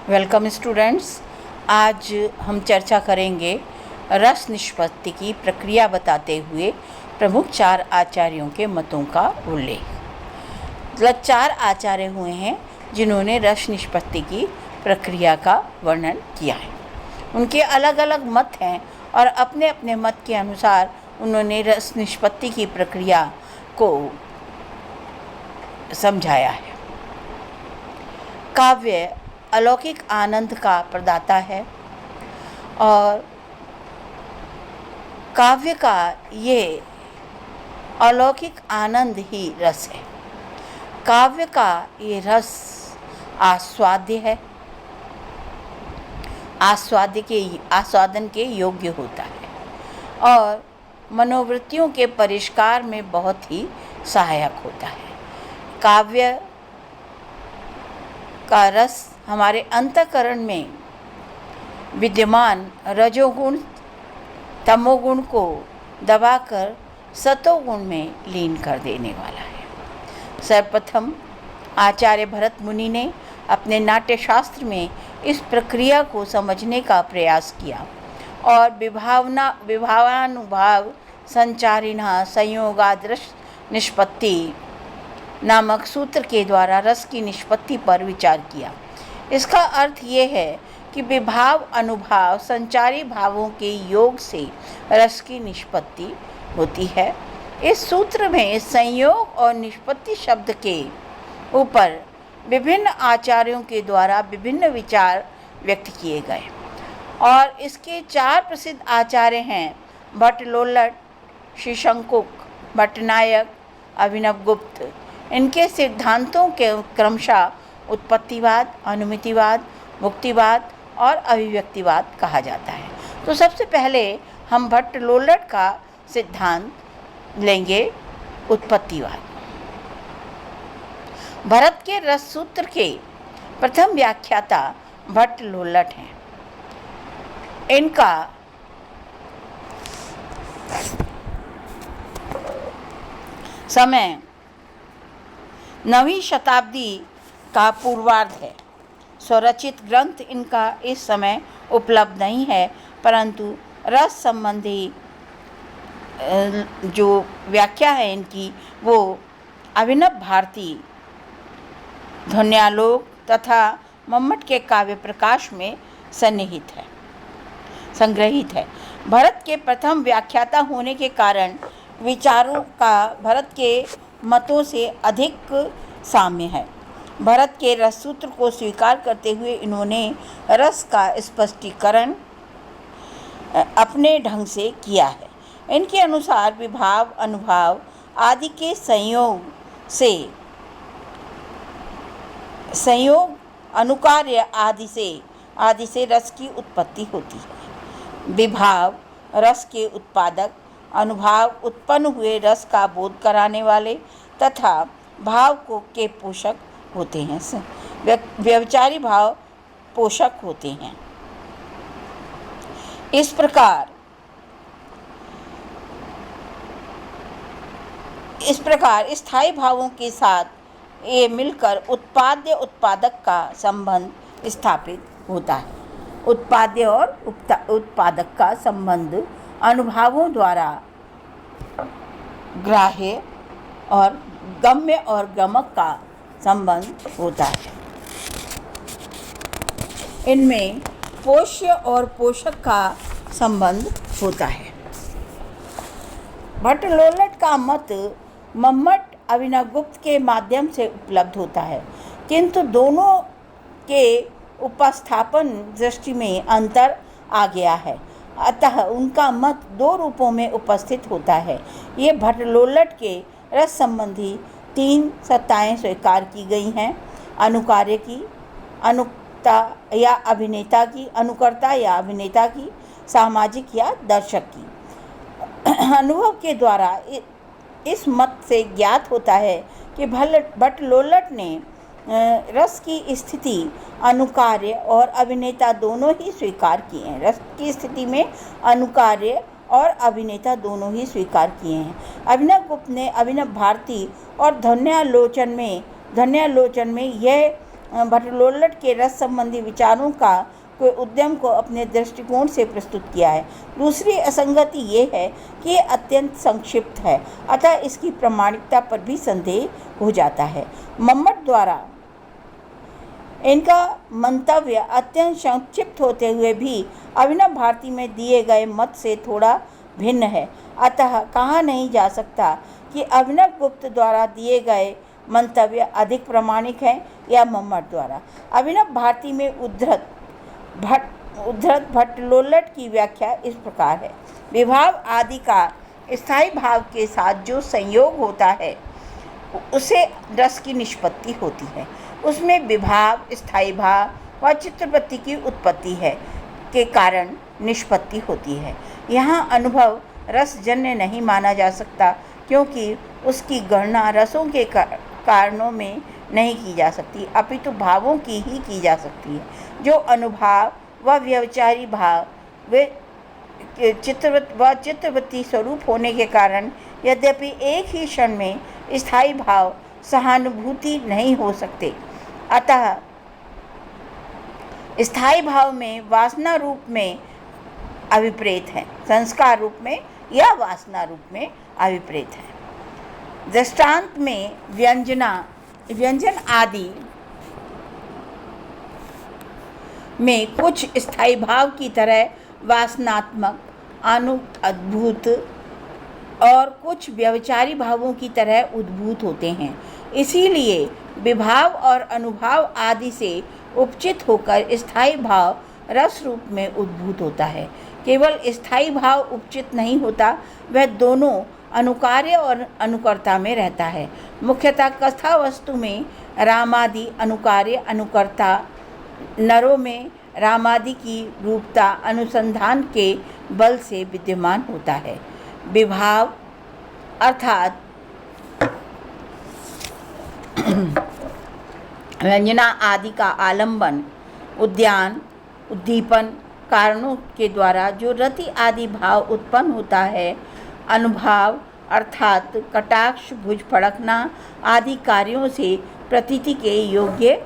Welcome students. आज हम चर्चा करेंगे रस निष्पत्ति की प्रक्रिया बताते हुए प्रमुख 4 आचार्यों के मतों का उल्लेख। मतलब 4 आचार्य हुए हैं जिन्होंने रस निष्पत्ति की प्रक्रिया का वर्णन किया है। उनके अलग अलग मत हैं और अपने अपने मत के अनुसार उन्होंने रस निष्पत्ति की प्रक्रिया को समझाया है। काव्य अलौकिक आनंद का प्रदाता है और काव्य का ये अलौकिक आनंद ही रस है। काव्य का ये रस आस्वाद्य है, आस्वादन के योग्य होता है और मनोवृत्तियों के परिष्कार में बहुत ही सहायक होता है। काव्य का रस हमारे अंतःकरण में विद्यमान रजोगुण तमोगुण को दबाकर सतोगुण में लीन कर देने वाला है। सर्वप्रथम आचार्य भरत मुनि ने अपने नाट्यशास्त्र में इस प्रक्रिया को समझने का प्रयास किया और विभावानुभाव संचारिणः संयोगादृश निष्पत्ति नामक सूत्र के द्वारा रस की निष्पत्ति पर विचार किया। इसका अर्थ ये है कि विभाव अनुभाव संचारी भावों के योग से रस की निष्पत्ति होती है। इस सूत्र में संयोग और निष्पत्ति शब्द के ऊपर विभिन्न आचार्यों के द्वारा विभिन्न विचार व्यक्त किए गए और इसके 4 प्रसिद्ध आचार्य हैं भट्टलोल्लट, श्रीशंकुक, भट्टनायक, अभिनवगुप्त। इनके सिद्धांतों के क्रमशः उत्पत्तिवाद, अनुमितिवाद, मुक्तिवाद और अभिव्यक्तिवाद कहा जाता है। तो सबसे पहले हम भट्टलोल्लट का सिद्धांत लेंगे, उत्पत्तिवाद। भरत के रस सूत्र के प्रथम व्याख्याता भट्टलोल्लट हैं। इनका समय 9वीं शताब्दी का पूर्वार्ध है। स्वरचित ग्रंथ इनका इस समय उपलब्ध नहीं है, परंतु रस संबंधी जो व्याख्या है इनकी वो अभिनव भारती, ध्वन्यालोक तथा मम्मट के काव्य प्रकाश में संग्रहित है। भरत के प्रथम व्याख्याता होने के कारण विचारों का भरत के मतों से अधिक साम्य है। भरत के रस सूत्र को स्वीकार करते हुए इन्होंने रस का स्पष्टीकरण अपने ढंग से किया है। इनके अनुसार विभाव अनुभाव आदि के संयोग अनुकार्य आदि से रस की उत्पत्ति होती है। विभाव रस के उत्पादक, अनुभाव उत्पन्न हुए रस का बोध कराने वाले तथा भाव के पोषक होते हैं। व्यभिचारी भाव पोषक होते हैं। इस प्रकार स्थायी भावों के साथ ये मिलकर उत्पाद्य उत्पादक का संबंध स्थापित होता है। उत्पाद्य और उत्पादक का संबंध अनुभवों द्वारा ग्राह्य और गम्य और गमक का संबंध होता है। इनमें पोष्य और पोषक का संबंध होता है। भट्टलोल्लट का मत मम्मट, अभिनवगुप्त के माध्यम से उपलब्ध होता है, किंतु दोनों के उपस्थापन दृष्टि में अंतर आ गया है, अतः उनका मत 2 रूपों में उपस्थित होता है। ये भट्टलोल्लट के रस संबंधी 3 सत्ताएँ स्वीकार की गई हैं: अनुकार्य की, अनुक्ता या अभिनेता की, अनुकर्ता या अभिनेता की, सामाजिक या दर्शक की। अनुभव के द्वारा इस मत से ज्ञात होता है कि भट्टलोल्लट ने रस की स्थिति अनुकार्य और अभिनेता दोनों ही स्वीकार किए हैं। रस की स्थिति में अनुकार्य और अभिनेता दोनों ही स्वीकार किए हैं। अभिनवगुप्त ने अभिनव भारती और ध्वन्यालोचन में यह भट्टलोल्लट के रस संबंधी विचारों का कोई उद्यम को अपने दृष्टिकोण से प्रस्तुत किया है। दूसरी असंगति ये है कि ये अत्यंत संक्षिप्त है, अतः इसकी प्रामाणिकता पर भी संदेह हो जाता है। मम्मट द्वारा इनका मंतव्य अत्यंत संक्षिप्त होते हुए भी अभिनव भारती में दिए गए मत से थोड़ा भिन्न है, अतः कहा नहीं जा सकता कि अभिनव गुप्त द्वारा दिए गए मंतव्य अधिक प्रामाणिक हैं या मम्मट द्वारा। अभिनव भारती में उद्धृत भट्टलोल्लट की व्याख्या इस प्रकार है। विभाव आदि का स्थायी भाव के साथ जो संयोग होता है उसे रस की निष्पत्ति होती है। उसमें विभाव, स्थायी भाव व चित्रवृत्ति की उत्पत्ति है के कारण निष्पत्ति होती है। यहाँ अनुभव रसजन्य नहीं माना जा सकता, क्योंकि उसकी गणना रसों के कारणों में नहीं की जा सकती, अपितु भावों की ही की जा सकती है। जो अनुभाव व व्यवचारी भाव वे चित्रवृत्ति स्वरूप होने के कारण यद्यपि एक ही क्षण में स्थायी भाव सहानुभूति नहीं हो सकते, अतः स्थायी भाव में वासना रूप में अभिप्रेत है, संस्कार रूप में या वासना रूप में अभिप्रेत है। दृष्टांत में व्यंजन आदि में कुछ स्थायी भाव की तरह वासनात्मक, अद्भुत और कुछ व्यवचारी भावों की तरह उद्भूत होते हैं। इसीलिए विभाव और अनुभाव आदि से उपचित होकर स्थायी भाव रस रूप में उद्भूत होता है। केवल स्थायी भाव उपचित नहीं होता, वह दोनों अनुकार्य और अनुकर्ता में रहता है। मुख्यतः कथा वस्तु में रामादि अनुकार्य अनुकर्ता, नरों में रामादि की रूपता अनुसंधान के बल से विद्यमान होता है। विभाव अर्थात व्यंजना आदि का आलंबन, उद्दीपन कारणों के द्वारा जो रति आदि भाव उत्पन्न होता है। अनुभाव अर्थात कटाक्ष, भुज फड़कना आदि कार्यों से प्रतीति के योग्य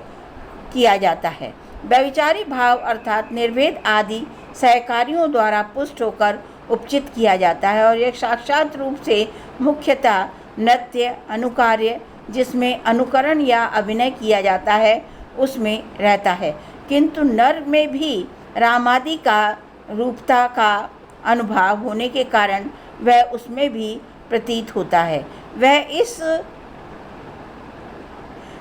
किया जाता है। व्यभिचारी भाव अर्थात निर्वेद आदि सहकारियों द्वारा पुष्ट होकर उपचित किया जाता है, और एक साक्षात रूप से मुख्यतः नृत्य, अनुकार्य जिसमें अनुकरण या अभिनय किया जाता है उसमें रहता है। किंतु नर में भी रामादि का रूपता का अनुभाव होने के कारण वह उसमें भी प्रतीत होता है। वह इस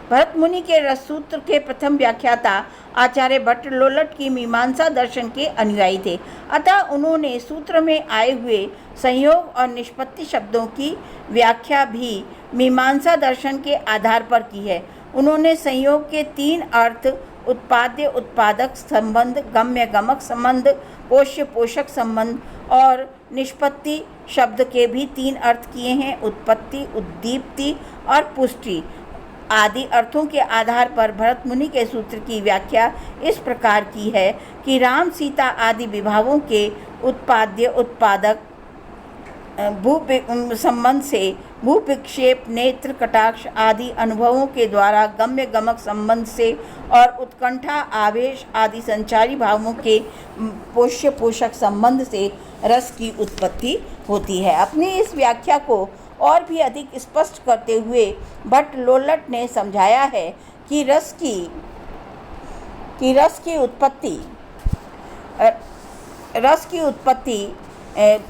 भरत मुनि के रससूत्र के प्रथम व्याख्याता आचार्य भट्टलोल्लट की मीमांसा दर्शन के अनुयायी थे, अतः उन्होंने सूत्र में आए हुए संयोग और निष्पत्ति शब्दों की व्याख्या भी मीमांसा दर्शन के आधार पर की है। उन्होंने संयोग के तीन अर्थ, उत्पाद्य उत्पादक संबंध, गम्य गमक संबंध, पोष्य पोषक संबंध, और निष्पत्ति शब्द के भी तीन अर्थ किए हैं, उत्पत्ति, उद्दीप्ति और पुष्टि आदि अर्थों के आधार पर भरत मुनि के सूत्र की व्याख्या इस प्रकार की है कि राम सीता आदि विभावों के उत्पाद्य उत्पादक संबंध से भूविक्षेप, नेत्र, कटाक्ष आदि अनुभवों के द्वारा गम्य गमक संबंध से और उत्कंठा, आवेश आदि संचारी भावों के पोष्य पोषक संबंध से रस की उत्पत्ति होती है। अपनी इस व्याख्या को और भी अधिक स्पष्ट करते हुए भट्टलोल्लट ने समझाया है कि रस की उत्पत्ति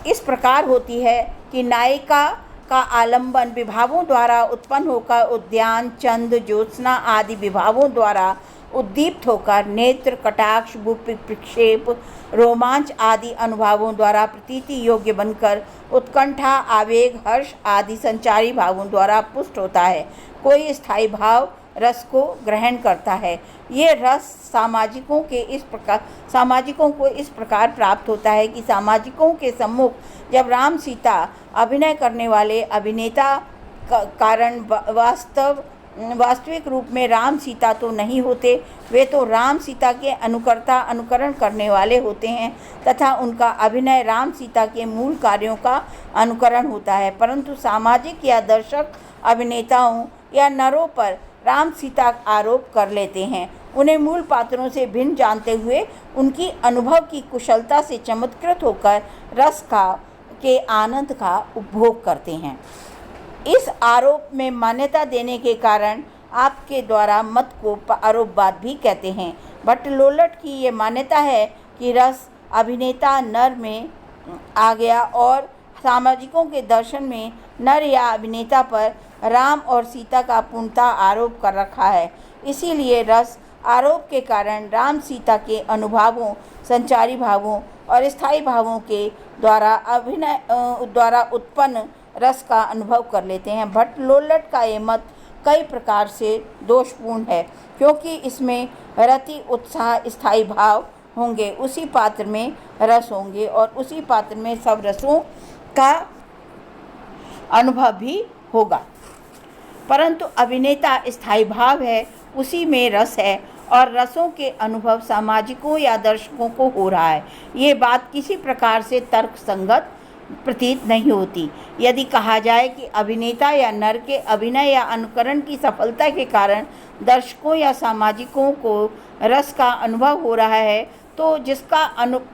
इस प्रकार होती है कि नायिका का आलंबन विभावों द्वारा उत्पन्न होकर उद्यान, चंद, ज्योत्सना आदि विभावों द्वारा उद्दीप्त होकर नेत्र, कटाक्ष, विक्षेप, रोमांच आदि अनुभवों द्वारा प्रतीति योग्य बनकर उत्कंठा, आवेग, हर्ष आदि संचारी भावों द्वारा पुष्ट होता है। कोई स्थायी भाव रस को ग्रहण करता है। ये रस सामाजिकों को इस प्रकार प्राप्त होता है कि सामाजिकों के सम्मुख जब राम सीता अभिनय करने वाले अभिनेता कारण वास्तविक रूप में राम सीता तो नहीं होते, वे तो राम सीता के अनुकरण करने वाले होते हैं तथा उनका अभिनय राम सीता के मूल कार्यों का अनुकरण होता है। परंतु सामाजिक या दर्शक अभिनेताओं या नरों पर राम सीता आरोप कर लेते हैं। उन्हें मूल पात्रों से भिन्न जानते हुए उनकी अनुभव की कुशलता से चमत्कृत होकर रस के आनंद का उपभोग करते हैं। इस आरोप में मान्यता देने के कारण आपके द्वारा मत को आरोपवाद भी कहते हैं। भट्टलोल्लट की ये मान्यता है कि रस अभिनेता नर में आ गया और सामाजिकों के दर्शन में नर या अभिनेता पर राम और सीता का पूर्णतः आरोप कर रखा है। इसीलिए रस आरोप के कारण राम सीता के अनुभावों, संचारी भावों और स्थायी भावों के द्वारा उत्पन्न रस का अनुभव कर लेते हैं। भट्टलोल्लट का ये मत कई प्रकार से दोषपूर्ण है, क्योंकि इसमें रति, उत्साह, स्थायी भाव होंगे, उसी पात्र में रस होंगे और उसी पात्र में सब रसों का अनुभव भी होगा। परंतु अभिनेता स्थायी भाव है, उसी में रस है और रसों के अनुभव सामाजिकों या दर्शकों को हो रहा है। ये बात किसी प्रकार से तर्क संगत प्रतीत नहीं होती। यदि कहा जाए कि अभिनेता या नर के अभिनय या अनुकरण की सफलता के कारण दर्शकों या सामाजिकों को रस का अनुभव हो रहा है, तो जिसका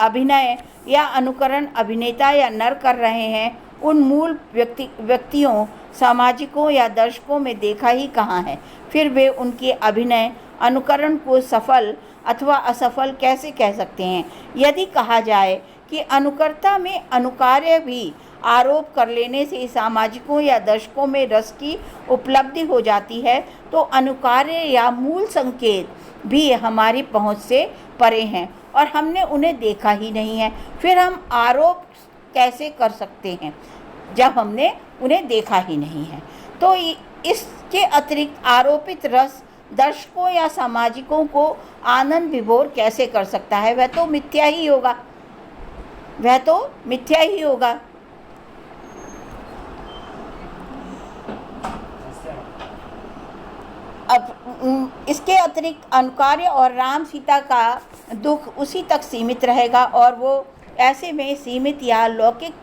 अभिनय या अनुकरण अभिनेता या नर कर रहे हैं, उन मूल व्यक्तियों, सामाजिकों या दर्शकों में देखा ही कहाँ है। फिर वे उनके अभिनय अनुकरण को सफल अथवा असफल कैसे कह सकते हैं। यदि कहा जाए कि अनुकर्ता में अनुकार्य भी आरोप कर लेने से सामाजिकों या दर्शकों में रस की उपलब्धि हो जाती है, तो अनुकार्य या मूल संकेत भी हमारी पहुंच से परे हैं और हमने उन्हें देखा ही नहीं है। फिर हम आरोप कैसे कर सकते हैं जब हमने उन्हें देखा ही नहीं है। तो इसके अतिरिक्त आरोपित रस दर्शकों या सामाजिकों को आनंद विभोर कैसे कर सकता है? वह तो मिथ्या ही होगा, वह तो मिथ्या ही होगा। अब इसके अतिरिक्त अनुकार्य और राम सीता का दुख उसी तक सीमित रहेगा और वो ऐसे में सीमित या लौकिक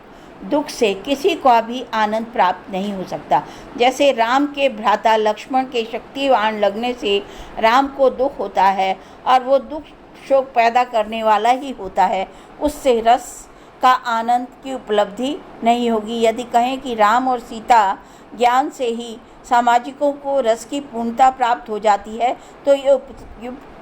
दुख से किसी को भी आनंद प्राप्त नहीं हो सकता। जैसे राम के भ्राता लक्ष्मण के शक्तिवान लगने से राम को दुख होता है और वो दुख शोक पैदा करने वाला ही होता है, उससे रस का आनंद की उपलब्धि नहीं होगी। यदि कहें कि राम और सीता ज्ञान से ही सामाजिकों को रस की पूर्णता प्राप्त हो जाती है, तो ये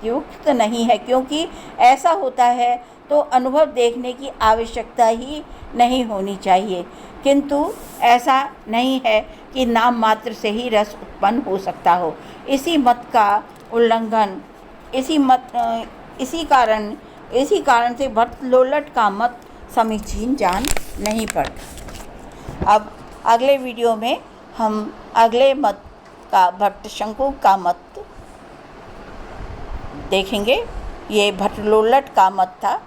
युक्त नहीं है, क्योंकि ऐसा होता है तो अनुभव देखने की आवश्यकता ही नहीं होनी चाहिए। किंतु ऐसा नहीं है कि नाम मात्र से ही रस उत्पन्न हो सकता हो। इसी मत का उल्लंघन इसी कारण से भट्टलोल्लट का मत समीचीन जान नहीं पड़ता। अब अगले वीडियो में हम अगले मत का भट्टशंकु का मत देखेंगे। ये भट्टलोल्लट का मत था।